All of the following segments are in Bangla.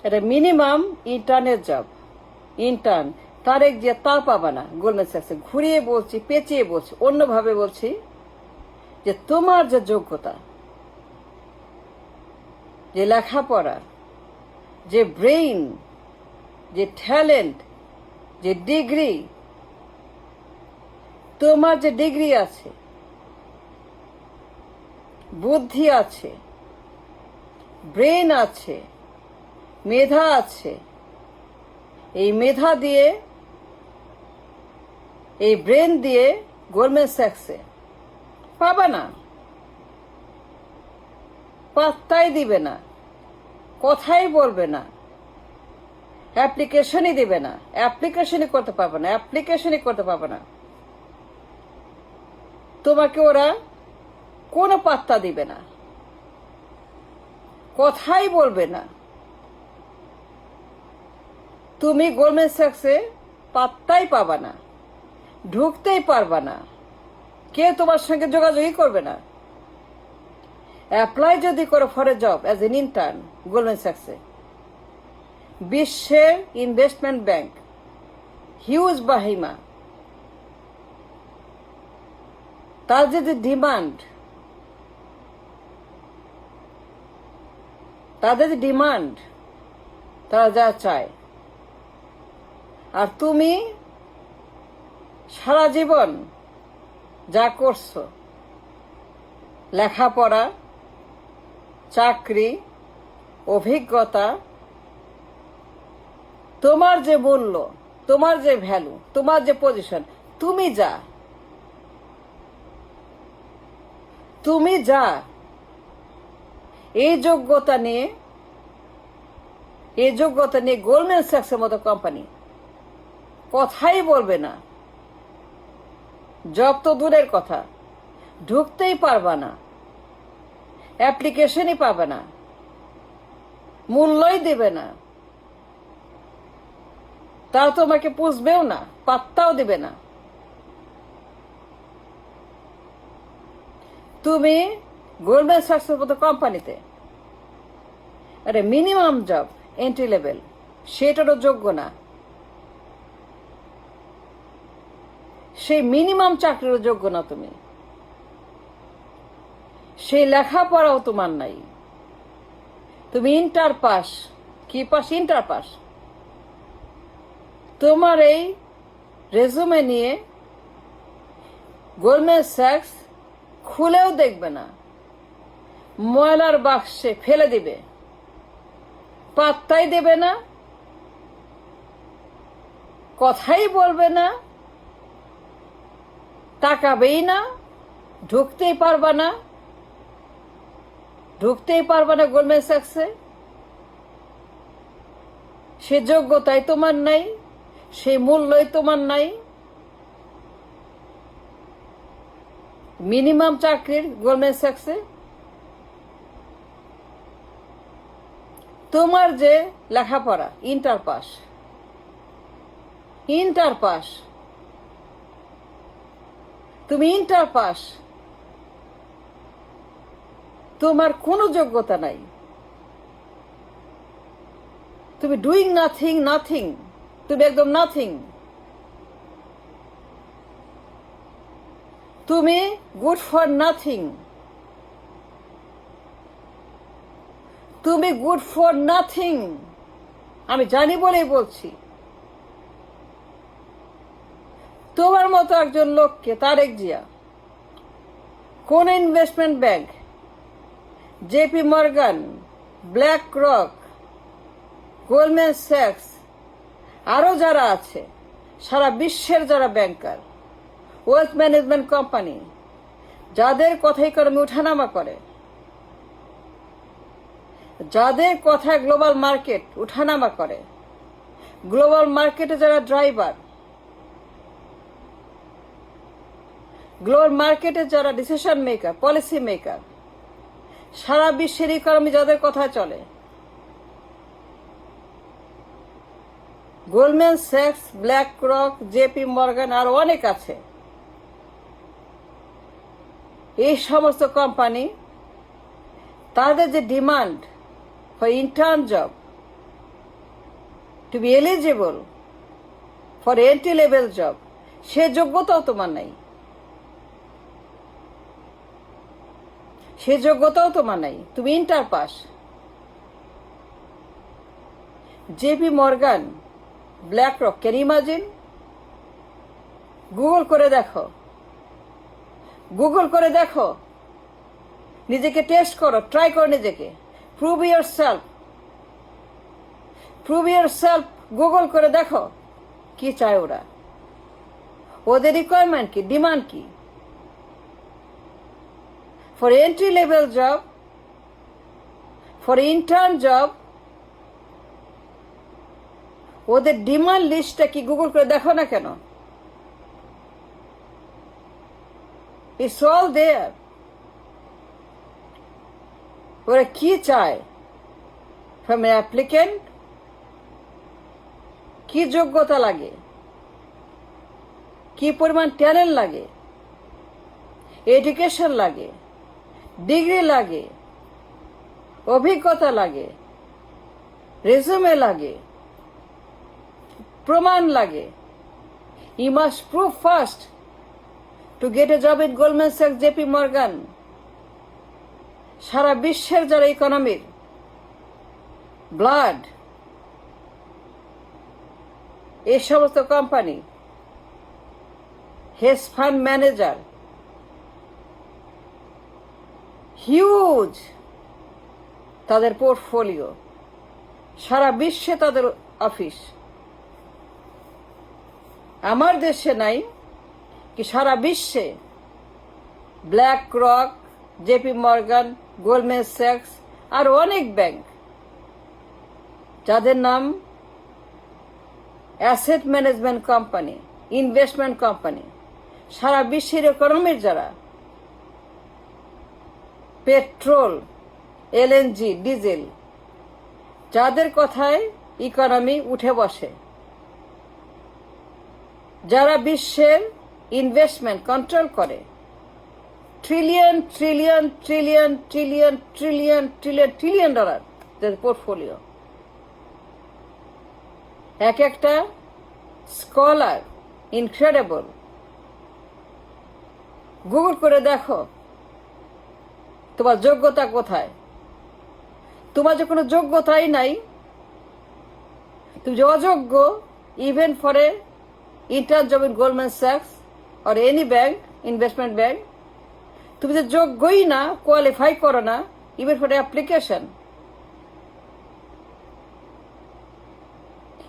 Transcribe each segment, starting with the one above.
এটা মিনিমাম ইন্টার্নের জব। ইন্টার্ন তারেক জিয়া তা পাবা না গোল্ডম্যান স্যাক্সে। ঘুরিয়ে বলছি, পেঁচিয়ে বলছি, অন্যভাবে বলছি যে তোমার যে যোগ্যতা, যে লেখাপড়া, যে ব্রেইন, যে ট্যালেন্ট, যে ডিগ্রি, তোমার যে ডিগ্রি আছে, বুদ্ধি আছে, ব্রেন আছে, মেধা আছে, এই মেধা দিয়ে, এই ব্রেন দিয়ে গোল্ডম্যান স্যাক্সে পাবা না। পাত্তাই দিবে না, কথাই বলবে না, অ্যাপ্লিকেশনই দিবে না, অ্যাপ্লিকেশনই করতে পারবে না, অ্যাপ্লিকেশনই করতে পারবে না। তোমাকে ওরা কোনো পাত্তা দিবে না, কথাই বলবে না। তুমি গোল্ডম্যান স্যাক্সে পাত্তাই পাবা না, ঢুকতেই পারবা না, কেউ তোমার সঙ্গে যোগাযোগই করবে না। অ্যাপ্লাই যদি করো for a job as an intern Goldman স্যাক্সে, বিশ্বের ইনভেস্টমেন্ট ব্যাংক, হিউজ বাহিমা, তার যে ডিমান্ড, তাদের যে ডিমান্ড, তারা যা চায়, আর তুমি সারা জীবন যা করছো, লেখাপড়া, চাকরি, অভিজ্ঞতা, তোমার যে মূল্য, তোমার যে ভ্যালু, তোমার যে পজিশন, তুমি যা এই যোগ্যতা নিয়ে গোল্ডম্যান স্যাক্সের মতো কোম্পানি কথাই বলবে না। জব তো দূরের কথা, ঢুকতেই পারবা না, অ্যাপ্লিকেশনই পাবে না, মূল্যই দেবে না, তাও তোমাকে পুষবেও না, পাত্তাও দেবে না। তুমি গোল্ডম্যান স্যাক্সের মতো কোম্পানিতে আরে মিনিমাম জব, এন্ট্রি লেভেল, সেটারও যোগ্য না, সেই মিনিমাম চাকরিরও যোগ্য না তুমি, সেই লেখাপড়াও তোমার নাই, তুমি ইন্টার পাস, কি পাস, ইন্টার পাস। তোমার এই রেজুমে নিয়ে গোল্ডম্যান স্যাক্স খুলেও দেখবে না, ময়লার বাক্সে ফেলে দিবে, পাত্তাই দেবে না, কথাই বলবে না, তাকাবেই না, ঢুকতেই পারবা না, গোল্ডম্যান স্যাক্সে। সে যোগ্যতাই তোমার নাই, সেই মূল্যই তোমার নাই। মিনিমাম চাকরির গোল্ডম্যান স্যাক্সে তোমার যে লেখাপড়া, ইন্টার পাস, তুমি ইন্টার পাস, তোমার কোনো যোগ্যতা নাই, তুমি ডুইং নাথিং, তুমি একদম নাথিং। তুমি গুড ফর নাথিং, তুমি গুড ফর নাথিং। আমি জানি বলেই বলছি। তোমার মতো একজন লোককে, তারেক জিয়া, কোন investment bank, JP Morgan, BlackRock, Goldman স্যাক্স, আরো যারা আছে, সারা বিশ্বের যারা ব্যাংকার, ওয়েলথ ম্যানেজমেন্ট কোম্পানি, যাদের কথাই কর্মে উঠানামা করে, যাদের কথায় গ্লোবাল মার্কেট উঠানামা করে, গ্লোবাল মার্কেটে যারা ড্রাইভার, গ্লোবাল মার্কেটে যারা ডিসিশন মেকার, পলিসি মেকার, সারা বিশ্বের ইকোনমি যাদের কথা চলে, গোল্ডম্যান স্যাক্স, ব্ল্যাক রক, জেপি মর্গান আর অনেক আছে। এই সমস্ত কোম্পানি তাদের যে demand for intern job, to be eligible for entry level job, সে যোগ্যতাও তোমার নাই, সে যোগ্যতাও তোমার নাই, তুমি inter pass. JP Morgan, BlackRock, can imagine? Google করে দেখো, গুগল করে দেখো, নিজেকে টেস্ট করো, ট্রাই করো নিজেকে, prove your self, prove your self. Google করে দেখো কি চায় ওরা, ওদের রিকোয়ারমেন্ট কি, ডিমান্ড কি। For entry level job, for intern job, ওদের ডিমান্ড লিস্টটা কি গুগল করে দেখো না কেন? ইটস অল দেয়ার। ওরা কি চায় ফ্রম এন অ্যাপ্লিকেন্ট, কি যোগ্যতা লাগে, কি পরিমাণ ট্যালেন্ট লাগে, এডুকেশন লাগে, ডিগ্রি লাগে, অভিজ্ঞতা লাগে, রেজুমে লাগে, প্রমাণ লাগে। You must prove first to get a job in Goldman স্যাক্স, জেপি মর্গান। সারা বিশ্বের যারা ইকোনমির ব্লাড, এই সমস্ত company, hedge fund manager, huge তাদের পোর্টফোলিও, সারা বিশ্বে তাদের অফিস। আমার দেশে নাই কি সারা বিশ্বে BlackRock, JP Morgan, Goldman স্যাক্স আর অনেক ব্যাংক, যাদের নাম asset management company, investment company, সারা বিশ্বের ইকোনমির যারা পেট্রোল, এলএনজি, ডিজেল, যাদের কথায় ইকোনমি উঠে বসে, যারা বিশ্বের ইনভেস্টমেন্ট কন্ট্রোল করে, trillion trillion trillion trillion trillion trillion trillion dollar তাদের পোর্টফোলিও। এক একটা স্কলার, ইনক্রেডিবল। গুগল করে দেখো তোমার যোগ্যতা কোথায়। তোমার যে কোনো যোগ্যতাই নাই, তুমি যে অযোগ্য, even for a intern job in Goldman স্যাক্স or any bank, investment bank, তুমি যে যোগ্যই না, কোয়ালিফাই করো না, even for application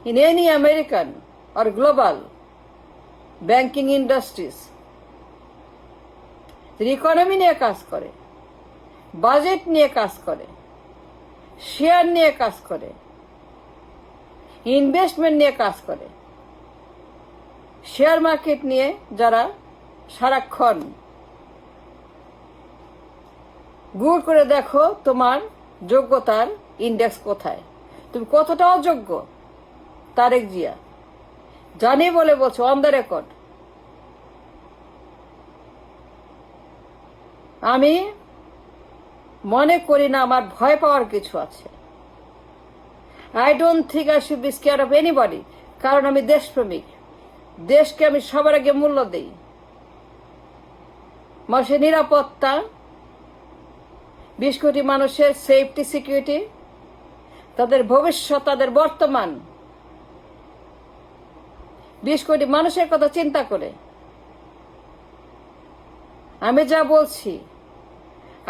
in any American or global banking industries, economy নিয়ে কাজ করে, বাজেট নিয়ে কাজ করে, শেয়ার নিয়ে কাজ করে, ইনভেস্টমেন্ট নিয়ে কাজ করে, শেয়ার মার্কেট নিয়ে যারা সারাক্ষণ। গুগল করে দেখো তোমার যোগ্যতার ইন্ডেক্স কোথায়, তুমি কতটা অযোগ্য। তারেক জিয়া জানি বলে বলছো, অন দ্য রেকর্ড। আমি মনে করি না আমার ভয় পাওয়ার কিছু আছে। I don't think I should be scared of anybody, কারণ আমি দেশপ্রেমিক, দেশকে আমি সবার আগে মূল্য দিই। মানুষের নিরাপত্তা, 20 কোটি মানুষের সেফটি, সিকিউরিটি, তাদের ভবিষ্যৎ, তাদের বর্তমান, 20 কোটি মানুষের কথা চিন্তা করে আমি যা বলছি,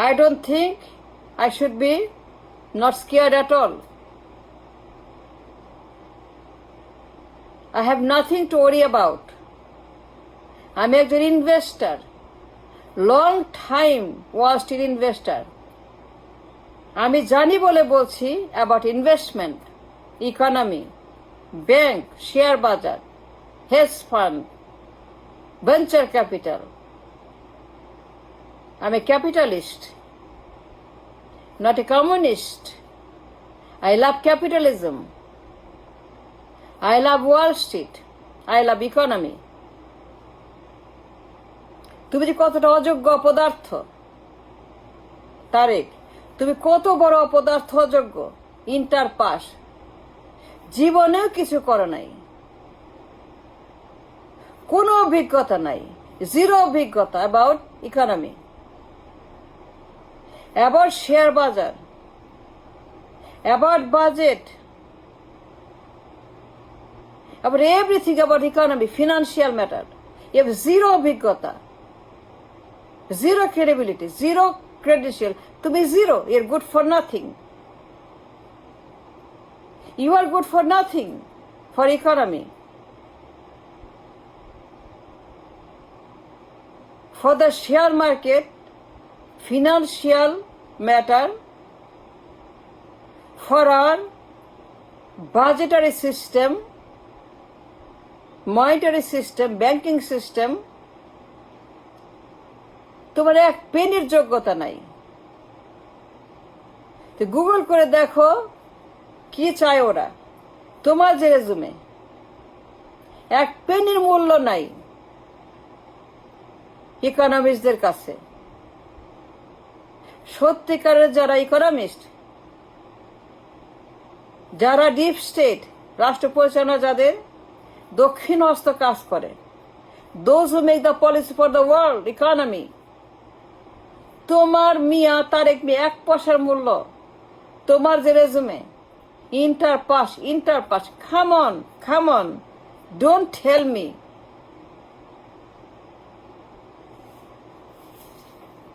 I don't think I should be not scared at all. I have nothing to worry about. আমি একজন investor, long time Wall Street investor. আমি জানি বলে বলছি about investment, economy, bank, share বাজার, হেজ ফান্ড, ভেঞ্চার ক্যাপিটাল। আমি capitalist, not a communist. I love capitalism. I love Wall Street. I love economy. তুমি যে কতটা অযোগ্য, অপদার্থ তারেক, তুমি কত বড় অপদার্থ, অযোগ্য, ইন্টার পাস। জীবনেও কিছু করো নাই, কোনো অভিজ্ঞতা নাই, জিরো অভিজ্ঞতা অ্যাবাউট ইকোনমি, অ্যাবাউট শেয়ার বাজার, about budget, about everything about economy, financial matter. You have zero অভিজ্ঞতা, zero credibility, zero credential. To be zero, you're good for nothing. You are good for nothing for economy. For the share market, financial matter, for our budgetary system, monetary system, banking system, তোমার এক পেনির যোগ্যতা নাই। তো গুগল করে দেখো কি চায় ওরা, তোমার যে রেজুমে, এক পেনির মূল্য নাই ইকোনমিস্টদের কাছে। সত্যিকারের যারা ইকোনমিস্ট, যারা ডিপ স্টেট রাষ্ট্র পরিচালনা, যাদের দক্ষিণ হস্ত কাজ করে, those who make the policy for the world economy, তোমার মিয়া তারেক মিয়া এক পয়সার মূল্য, তোমার যে resume, inter pass, come on, don't tell me